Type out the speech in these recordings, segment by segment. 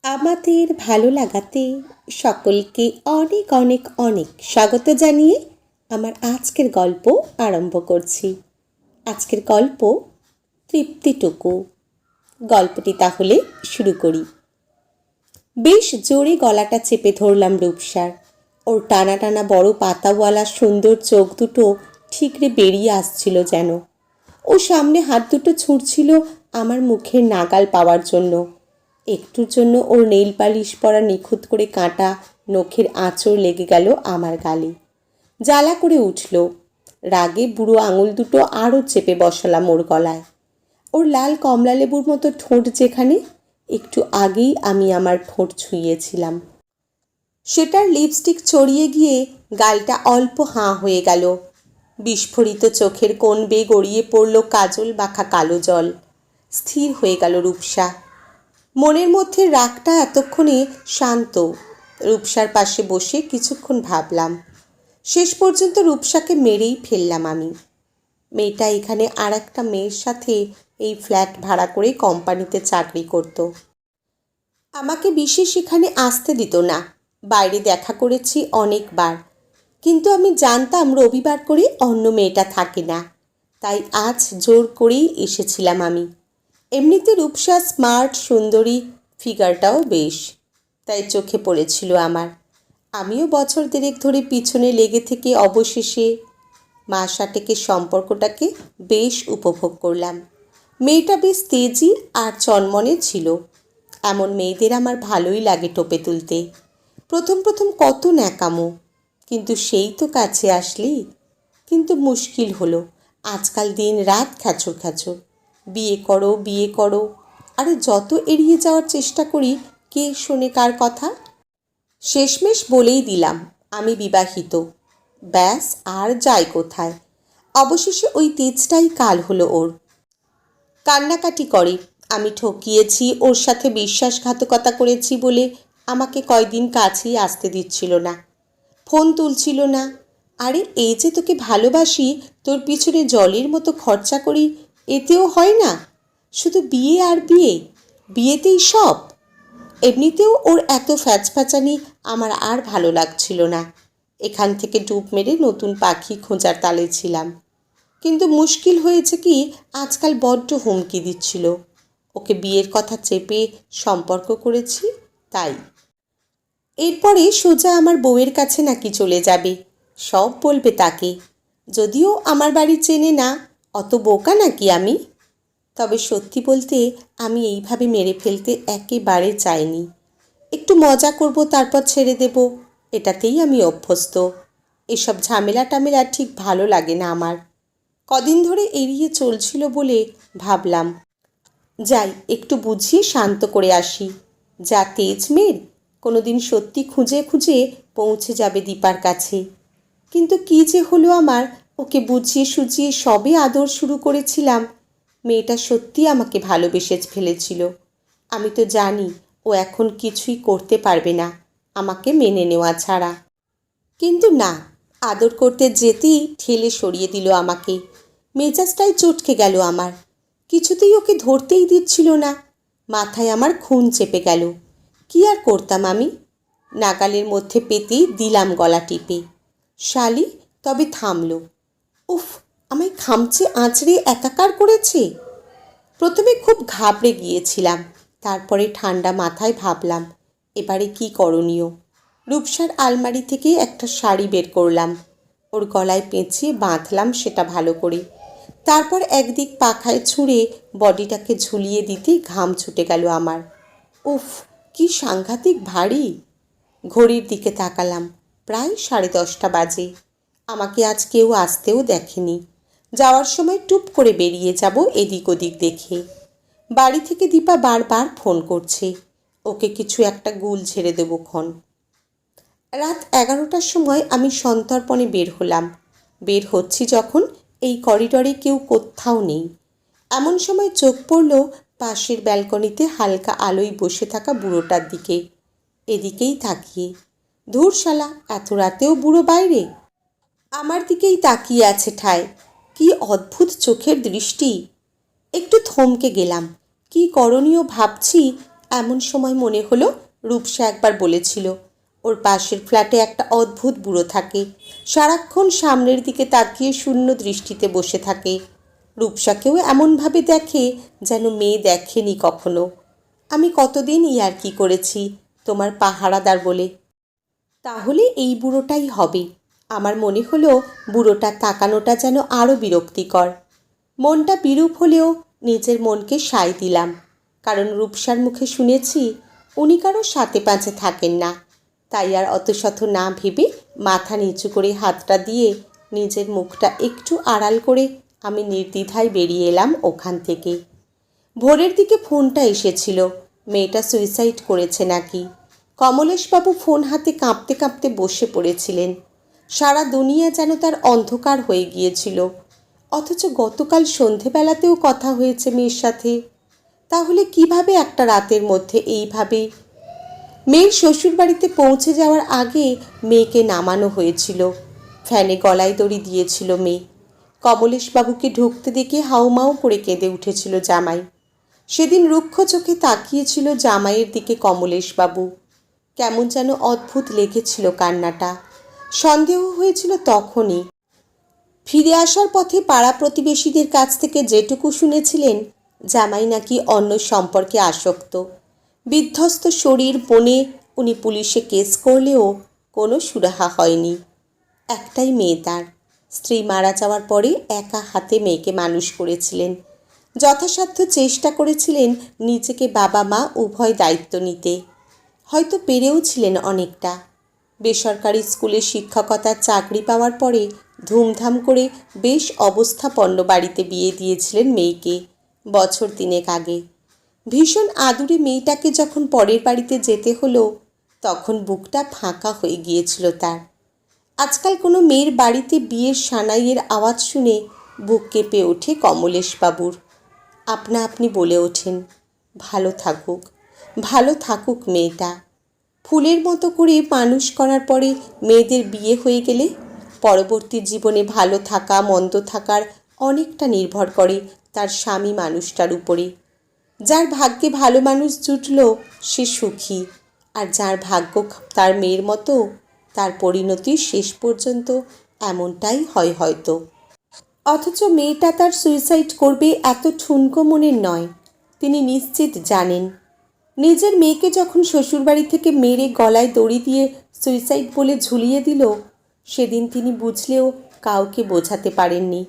আমাদের ভালো লাগাতে সকলকে অনেক অনেক অনেক স্বাগত জানিয়ে আমার আজকের গল্প আরম্ভ করছি। আজকের গল্প তৃপ্তিটুকু। গল্পটি তাহলে শুরু করি। বেশ জোরে গলাটা চেপে ধরলাম রূপসার। ওর টানা টানা বড় পাতাওয়ালা সুন্দর চোখ দুটো ঠিকরে বেরিয়ে আসছিল যেন। ও সামনে হাত দুটো ছুঁড়ছিল আমার মুখের নাগাল পাওয়ার জন্য। একটুর জন্য ওর নেইল পালিশ পরা নিখুঁত করে কাটা নখের আঁচড় লেগে গেল আমার গালে। জ্বালা করে উঠল। রাগে বুড়ো আঙুল দুটো আরও চেপে বসালাম ওর গলায়। ওর লাল কমলা লেবুর মতো ঠোঁট যেখানে একটু আগেই আমি আমার ঠোঁট ছুঁয়েছিলাম, সেটার লিপস্টিক ছড়িয়ে গিয়ে গালটা অল্প হাঁ হয়ে গেল। বিস্ফোরিত চোখের কোণ বেয়ে গড়িয়ে পড়ল কাজল মাখা কালো জল। স্থির হয়ে গেল রূপসা। মনের মধ্যে রাগটা এতক্ষণে শান্ত। রূপসার পাশে বসে কিছুক্ষণ ভাবলাম। শেষ পর্যন্ত রূপসাকে মেরেই ফেললাম আমি। মেয়েটা এখানে আর একটা মেয়ের সাথে এই ফ্ল্যাট ভাড়া করে কোম্পানিতে চাকরি করত। আমাকে বিশেষ এখানে আসতে দিত না। বাইরে দেখা করেছি অনেকবার, কিন্তু আমি জানতাম রবিবার করে অন্য মেয়েটা থাকে না, তাই আজ জোর করেই এসেছিলাম আমি। এমনিতে রূপসা স্মার্ট, সুন্দরী, ফিগারটাও বেশ, তাই চোখে পড়েছিল আমার। আমিও বছর দেড়েক ধরে পিছনে লেগে থেকে অবশেষে মাস আটেকের সম্পর্কটাকে বেশ উপভোগ করলাম। মেয়েটা বেশ তেজি আর চনমনে ছিল। এমন মেয়েদের আমার ভালোই লাগে টোপে তুলতে। প্রথম প্রথম কত ন্যাকামো, কিন্তু সেই তো কাছে আসলি। কিন্তু মুশকিল হলো, আজকাল দিন রাত খ্যাচর খ্যাচর, বিয়ে করো বিয়ে করো। আরে যত এড়িয়ে যাওয়ার চেষ্টা করি, কে শোনে কার কথা। শেষমেশ বলেই দিলাম আমি বিবাহিত। ব্যাস, আর যাই কোথায়। অবশেষে ওই তেজটাই কাল হলো ওর। কান্নাকাটি করে আমি ঠকিয়েছি, ওর সাথে বিশ্বাসঘাতকতা করেছি বলে আমাকে কয়দিন কাছেই আসতে দিচ্ছিল না, ফোন তুলছিল না। আরে এই যে তোকে ভালোবাসি, তোর পিছনে জলের মতো খরচা করি, এতেও হয় না? শুধু বিয়ে আর বিয়ে, বিয়েতেই সব। এমনিতেও ওর এত ফ্যাচফ্যাচানি আমার আর ভালো লাগছিল না। এখান থেকে ডুব মেরে নতুন পাখি খোঁজার তালে ছিলাম। কিন্তু মুশকিল হয়েছে কি, আজকাল বড্ড হুমকি দিচ্ছিল। ওকে বিয়ের কথা চেপে সম্পর্ক করেছি তাই। এরপরে সোজা আমার বউয়ের কাছে নাকি চলে যাবে, সব বলবে তাকে। যদিও আমার বাড়ি চেনে না, অত বোকা নাকি আমি। তবে সত্যি বলতে আমি এইভাবে মেরে ফেলতে একেবারে চাইনি। একটু মজা করব, তারপর ছেড়ে দেব, এটাতেই আমি অভ্যস্ত। এসব ঝামেলা টামেলা ঠিক ভালো লাগে না আমার। কদিন ধরে এড়িয়ে চলছিল বলে ভাবলাম যাই একটু বুঝিয়ে শান্ত করে আসি। যা তেজ মেয়ের, কোনো দিন সত্যি খুঁজে খুঁজে পৌঁছে যাবে দীপার কাছে। কিন্তু কী যে হলো আমার, ওকে বুঝিয়ে সুঝিয়ে সবে আদর শুরু করেছিলাম। মেয়েটা সত্যি আমাকে ভালোবেসে ফেলেছিল। আমি তো জানি ও এখন কিছুই করতে পারবে না আমাকে মেনে নেওয়া ছাড়া। কিন্তু না, আদর করতে যেতেই ঠেলে সরিয়ে দিল আমাকে। মেজাজটাই চটকে গেল আমার। কিছুতেই ওকে ধরতেই দিচ্ছিল না। মাথায় আমার খুন চেপে গেল। কি আর করতাম আমি? নাগালের মধ্যে পেতেই দিলাম গলা টিপে। শালি তবে থামল। উফ, আমায় খামচে আঁচড়ে একাকার করেছে। প্রথমে খুব ঘাবড়ে গিয়েছিলাম, তারপরে ঠান্ডা মাথায় ভাবলাম এবারে কি করণীয়। রূপসার আলমারি থেকে একটা শাড়ি বের করলাম, ওর গলায় পেঁচিয়ে বাঁধলাম সেটা ভালো করে। তারপর একদিক পাখায় ছুঁড়ে বডিটাকে ঝুলিয়ে দিতে ঘাম ছুটে গেল আমার। উফ, কি সাংঘাতিক ভারী। ঘড়ির দিকে তাকালাম, প্রায় 10:30 বাজে। আমাকে আজ কেউ আসতেও দেখেনি। যাওয়ার সময় টুপ করে বেরিয়ে যাব এদিক ওদিক দেখে। বাড়ি থেকে দীপা বারবার ফোন করছে, ওকে কিছু একটা গুল ঝেড়ে দেবো ক্ষণ। রাত 11টার সময় আমি সন্তর্পণে বের হলাম। বের হচ্ছি যখন এই করিডরে কেউ কোথাও নেই। এমন সময় চোখ পড়ল পাশের ব্যালকনিতে হালকা আলোয় বসে থাকা বুড়োটার দিকে। এদিকেই তাকিয়ে, ধুর শালা, এত রাতেও বুড়ো বাইরে। আমার দিকেই তাকিয়ে আছে ঠায়। কি অদ্ভুত চোখের দৃষ্টি। একটু থমকে গেলাম। কি করণীয় ভাবছি, এমন সময় মনে হলো রূপসা একবার বলেছিল ওর পাশের ফ্ল্যাটে একটা অদ্ভুত বুড়ো থাকে, সারাক্ষণ সামনের দিকে তাকিয়ে শূন্য দৃষ্টিতে বসে থাকে। রূপসাকেও এমনভাবে দেখে যেন মেয়ে দেখেনি কখনো। আমি কতদিন ইয়ার্কি করেছি তোমার পাহারাদার বলে। তাহলে এই বুড়োটাই হবে। আমার মনে হলো বুড়োটার তাকানোটা যেন আরও বিরক্তিকর। মনটা বিরূপ হলেও নিজের মনকে সায় দিলাম, কারণ রূপসার মুখে শুনেছি উনি কারো সাথে পাঁচে থাকেন না। তাই আর অত শত না ভেবে মাথা নিচু করে হাতটা দিয়ে নিজের মুখটা একটু আড়াল করে আমি নির্দ্বিধায় বেরিয়ে এলাম ওখান থেকে। ভোরের দিকে ফোনটা এসেছিল, মেয়েটা সুইসাইড করেছে নাকি। কমলেশবাবু ফোন হাতে কাঁপতে কাঁপতে বসে পড়েছিলেন। সারা দুনিয়া যেন তার অন্ধকার হয়ে গিয়েছিল। অথচ গতকাল সন্ধেবেলাতেও কথা হয়েছে মেয়ের সাথে। তাহলে কিভাবে একটা রাতের মধ্যে এইভাবে? মেয়ের শ্বশুরবাড়িতে পৌঁছে যাওয়ার আগে মেয়েকে নামানো হয়েছিল। ফ্যানে গলায় দড়ি দিয়েছিল মেয়ে। কমলেশবাবুকে ঢুকতে দেখে হাউমাউ করে কেঁদে উঠেছিল জামাই। সেদিন রুক্ষ চোখে তাকিয়েছিল জামাইয়ের দিকে কমলেশবাবু। কেমন যেন অদ্ভুত লেগেছিল কান্নাটা। সন্দেহ হয়েছিল তখনই। ফিরে আসার পথে পাড়া প্রতিবেশীদের কাছ থেকে যেটুকু শুনেছিলেন, জামাই নাকি অন্য সম্পর্কে আসক্ত। বিধ্বস্ত শরীর বনে উনি পুলিশে কেস করলেও কোনো সুরাহা হয়নি। একটাই মেয়ে তার। স্ত্রী মারা যাওয়ার পরে একা হাতে মেয়েকে মানুষ করেছিলেন। যথাসাধ্য চেষ্টা করেছিলেন নিজেকে বাবা মা উভয় দায়িত্ব নিতে। হয়তো পেরেও ছিলেন অনেকটা। বেসরকারি স্কুলে শিক্ষকতার চাকরি পাওয়ার পরে ধুমধাম করে বেশ অবস্থাপন্ন বাড়িতে বিয়ে দিয়েছিলেন মেয়েকে বছর 3 আগে। ভীষণ আদুরে মেয়েটাকে যখন পরের বাড়িতে যেতে হলো, তখন বুকটা ফাঁকা হয়ে গিয়েছিল তার। আজকাল কোনো মেয়ের বাড়িতে বিয়ের সানাইয়ের আওয়াজ শুনে বুক কেঁপে ওঠে কমলেশবাবুর। আপনা আপনি বলে ওঠেন, ভালো থাকুক, ভালো থাকুক মেয়েটা। ফুলের মতো করে মানুষ করার পরে মেয়েদের বিয়ে হয়ে গেলে পরবর্তী জীবনে ভালো থাকা মন্দ থাকার অনেকটা নির্ভর করে তার স্বামী মানুষটার উপরে। যার ভাগ্যে ভালো মানুষ জুটল সে সুখী, আর যার ভাগ্য তার মেয়ের মতো, তার পরিণতি শেষ পর্যন্ত এমনটাই হয় হয়তো। অথচ মেয়েটা তার সুইসাইড করবে এত ঠুনকো মনের নয়। তিনি নিশ্চিত জানেন। নিজের মেয়েকে যখন শ্বশুরবাড়ি থেকে মেরে গলায় দড়ি দিয়ে সুইসাইড বলে ঝুলিয়ে দিল, সেদিন তিনি বুঝলেও কাউকে বোঝাতে পারেননি।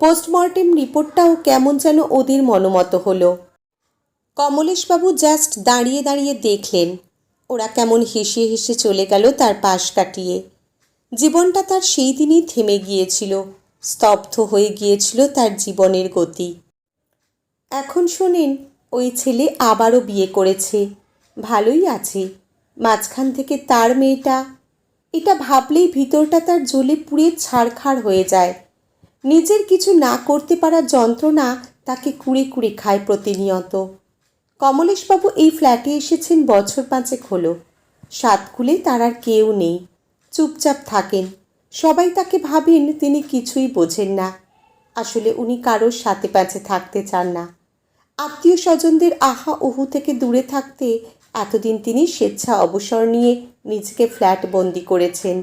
পোস্টমর্টেম রিপোর্টটাও কেমন যেন ওদের মনোমতো হলো। কমলেশবাবু জাস্ট দাঁড়িয়ে দাঁড়িয়ে দেখলেন। ওরা কেমন হেসে হেসে চলে গেল তার পাশ কাটিয়ে। জীবনটা তার সেই দিনই থেমে গিয়েছিল, স্তব্ধ হয়ে গিয়েছিল তার জীবনের গতি। এখন শোনেন, ওই ছেলে আবারও বিয়ে করেছে, ভালোই আছে। মাঝখান থেকে তার মেয়েটা, এটা ভাবলেই ভিতরটা তার জ্বলে পুড়ে ছারখার হয়ে যায়। নিজের কিছু না করতে পারার যন্ত্রণা তাকে কুড়ে কুড়ে খায় প্রতিনিয়ত। কমলেশবাবু এই ফ্ল্যাটে এসেছেন বছর 5 হলো। সাতকুলে তার আর কেউ নেই, চুপচাপ থাকেন। সবাই তাকে ভাবেন তিনি কিছুই বোঝেন না। আসলে উনি কারোর সাথে পাঁচে থাকতে চান না। আত্মীয় স্বজনদের আহা উহু থেকে দূরে থাকতে এতদিন তিনি স্বেচ্ছা অবসর নিয়ে নিজেকে ফ্ল্যাট বন্দি করেছেন।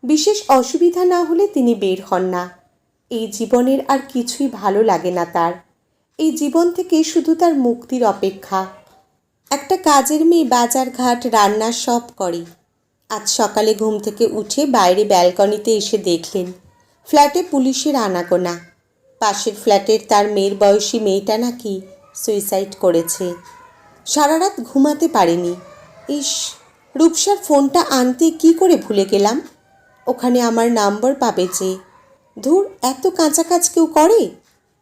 বিশেষ অসুবিধা না হলে তিনি বের হন না। এই জীবনের আর কিছুই ভালো লাগে না তার। এই জীবন থেকে শুধু তার মুক্তির অপেক্ষা। একটা কাজের মেয়ে বাজার ঘাট রান্না সব করে। আজ সকালে ঘুম থেকে উঠে বাইরে ব্যালকনিতে এসে দেখলেন ফ্ল্যাটে পুলিশের আনাগোনা। পাশের ফ্ল্যাটের তার মেয়ের বয়সী মেয়েটা নাকি সুইসাইড করেছে। সারা রাত ঘুমাতে পারেনি। ইস, রূপসার ফোনটা আনতে কি করে ভুলে গেলাম। ওখানে আমার নাম্বার পাবে যে। ধুর, এত কাঁচা কাজ কেউ করে?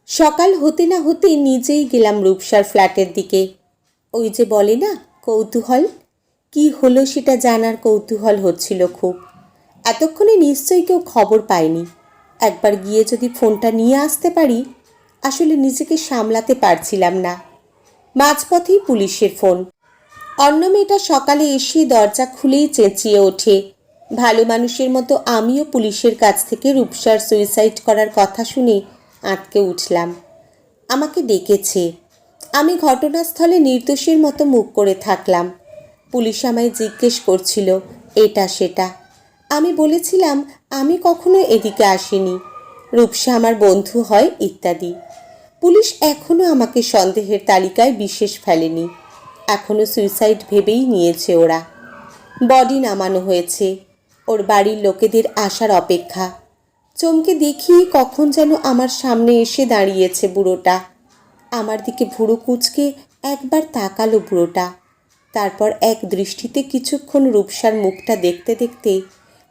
সকাল হতে না হতে নিজেই গেলাম রূপসার ফ্ল্যাটের দিকে। ওই যে বলে না কৌতূহল, কি হলো সেটা জানার কৌতূহল হচ্ছিল খুব। এতক্ষণে নিশ্চয়ই কেউ খবর পায়নি। একবার গিয়ে যদি ফোনটা নিয়ে আসতে পারি। আসলে নিজেকে সামলাতে পারছিলাম না। মাঝপথেই পুলিশের ফোন। অন্য মেয়েটা সকালে এসে দরজা খুলেই চেঁচিয়ে ওঠে। ভালো মানুষের মতো আমিও পুলিশের কাছ থেকে রূপসার সুইসাইড করার কথা শুনে আঁতকে উঠলাম। আমাকে ডেকেছে। আমি ঘটনাস্থলে নির্দোষীর মতো মুখ করে থাকলাম। পুলিশ আমায় জিজ্ঞেস করছিল এটা সেটা। আমি বলেছিলাম আমি কখনো এদিকে আসিনি, রূপসা আমার বন্ধু হয় ইত্যাদি। পুলিশ এখনও আমাকে সন্দেহের তালিকায় বিশেষ ফেলেনি, এখনও সুইসাইড ভেবেই নিয়েছে ওরা। বডি নামানো হয়েছে, ওর বাড়ির লোকেদের আসার অপেক্ষা। চমকে দেখি কখন যেন আমার সামনে এসে দাঁড়িয়েছে বুড়োটা। আমার দিকে ভুরু কুঁচকে একবার তাকালো বুড়োটা, তারপর এক দৃষ্টিতে কিছুক্ষণ রূপসার মুখটা দেখতে দেখতে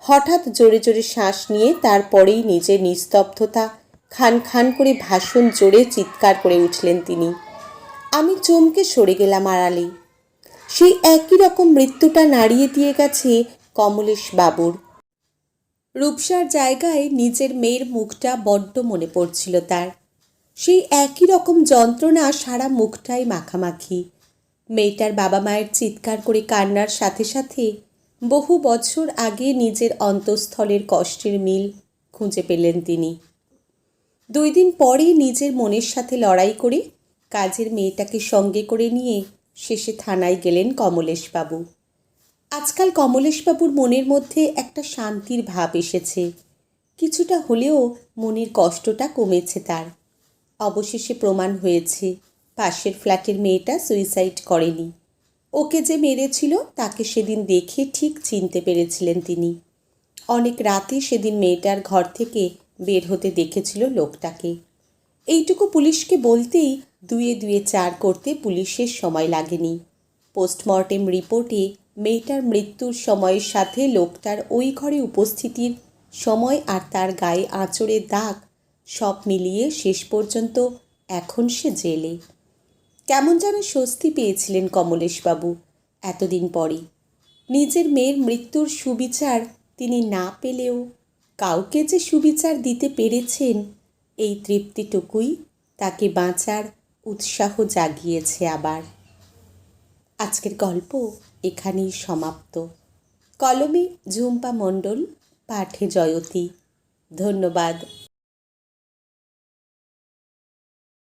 হঠাৎ জোরে জোরে শ্বাস নিয়ে তারপরেই নিজের নিস্তব্ধতা খান খান করে ভাষণ জোরে চিৎকার করে উঠলেন তিনি। আমি চমকে সরে গেলাম আড়ালে। সেই একই রকম মৃত্যুটা নাড়িয়ে দিয়ে গেছে কমলেশ বাবুর। রূপসার জায়গায় নিজের মেয়ের মুখটা বড্ড মনে পড়ছিল তার। সেই একই রকম যন্ত্রণা সারা মুখটাই মাখামাখি। মেয়েটার বাবা মায়ের চিৎকার করে কান্নার সাথে সাথে বহু বছর আগে নিজের অন্তঃস্থলের কষ্টের মিল খুঁজে পেলেন তিনি। 2 দিন পরেই নিজের মনের সাথে লড়াই করে কাজের মেয়েটাকে সঙ্গে করে নিয়ে শেষে থানায় গেলেন কমলেশবাবু। আজকাল কমলেশবাবুর মনের মধ্যে একটা শান্তির ভাব এসেছে, কিছুটা হলেও মনের কষ্টটা কমেছে তার। অবশেষে প্রমাণ হয়েছে পাশের ফ্ল্যাটের মেয়েটা সুইসাইড করেনি। ওকে যে মেরেছিল তাকে সেদিন দেখে ঠিক চিনতে পেরেছিলেন তিনি। অনেক রাতে সেদিন মেয়েটার ঘর থেকে বের হতে দেখেছিল লোকটাকে। এইটুকু পুলিশকে বলতেই 2-2 4 করতে পুলিশের সময় লাগেনি। পোস্টমর্টেম রিপোর্টে মেয়েটার মৃত্যুর সময়ের সাথে লোকটার ওই ঘরে উপস্থিতির সময় আর তার গায়ে আঁচড়ের দাগ সব মিলিয়ে শেষ পর্যন্ত এখন সে জেলে। কেমন যেন স্বস্তি পেয়েছিলেন কমলেশবাবু এতদিন পরে। নিজের মেয়ের মৃত্যুর সুবিচার তিনি না পেলেও কাউকে যে সুবিচার দিতে পেরেছেন, এই তৃপ্তিটুকুই তাকে বাঁচার উৎসাহ জাগিয়েছে আবার। আজকের গল্প এখানেই সমাপ্ত। কলমে ঝুম্পা মণ্ডল, পাঠে জয়তী। ধন্যবাদ।